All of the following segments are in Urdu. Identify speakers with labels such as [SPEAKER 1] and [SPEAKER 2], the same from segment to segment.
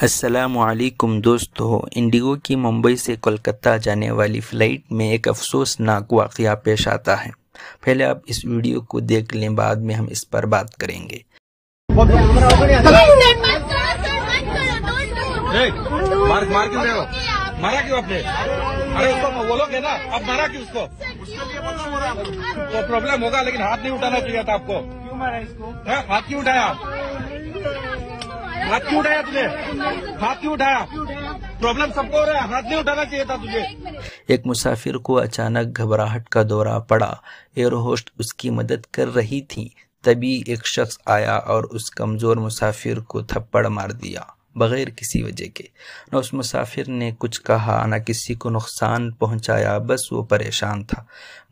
[SPEAKER 1] السلام علیکم دوستو، انڈیگو کی ممبئی سے کولکتہ جانے والی فلائٹ میں ایک افسوسناک واقعہ پیش آتا ہے۔ پہلے آپ اس ویڈیو کو دیکھ لیں، بعد میں ہم اس پر بات کریں گے۔
[SPEAKER 2] مار کیوں رہے ہو؟ مارا کیوں آپ نے؟ ارے اس کو بولو گے نا، اب مارا کیوں اس کو؟ تو پرابلم ہوگا، لیکن ہاتھ نہیں اٹھانا چاہیے تھا آپ کو۔ کیوں مارا اس کو؟ ہاتھ کیوں اٹھایا؟ ہاتھ کیوں اٹھایا تجھے؟ ہاتھ کیوں اٹھایا؟ پرابلم سب کو ہو رہا ہے، ہاتھ نہیں اٹھانا چاہیے تھا تجھے۔
[SPEAKER 1] ایک مسافر کو اچانک گھبراہٹ کا دورہ پڑا۔ ایئر ہوسٹ اس کی مدد کر رہی تھی، تبھی ایک شخص آیا اور اس کمزور مسافر کو تھپڑ مار دیا، بغیر کسی وجہ کے۔ نہ اس مسافر نے کچھ کہا، نہ کسی کو نقصان پہنچایا، بس وہ پریشان تھا۔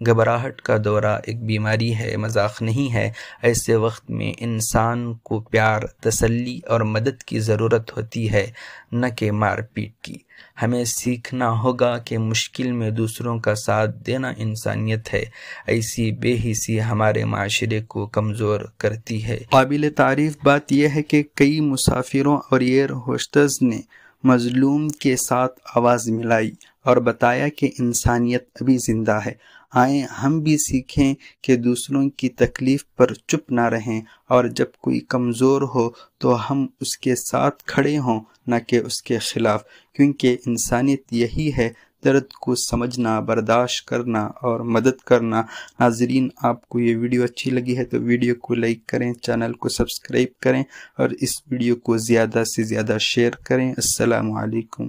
[SPEAKER 1] گھبراہٹ کا دورہ ایک بیماری ہے، مذاق نہیں ہے۔ ایسے وقت میں انسان کو پیار، تسلی اور مدد کی ضرورت ہوتی ہے، نہ کہ مار پیٹ کی۔ ہمیں سیکھنا ہوگا کہ مشکل میں دوسروں کا ساتھ دینا انسانیت ہے۔ ایسی بے حسی ہمارے معاشرے کو کمزور کرتی ہے۔ قابل تعریف بات یہ ہے کہ کئی مسافروں اور ایئر ہوسٹس نے مظلوم کے ساتھ آواز ملائی اور بتایا کہ انسانیت ابھی زندہ ہے۔ آئیں ہم بھی سیکھیں کہ دوسروں کی تکلیف پر چپ نہ رہیں، اور جب کوئی کمزور ہو تو ہم اس کے ساتھ کھڑے ہوں، نہ کہ اس کے خلاف، کیونکہ انسانیت یہی ہے، درد کو سمجھنا، برداشت کرنا اور مدد کرنا۔ ناظرین، آپ کو یہ ویڈیو اچھی لگی ہے تو ویڈیو کو لائک کریں، چینل کو سبسکرائب کریں اور اس ویڈیو کو زیادہ سے زیادہ شیئر کریں۔ السلام علیکم۔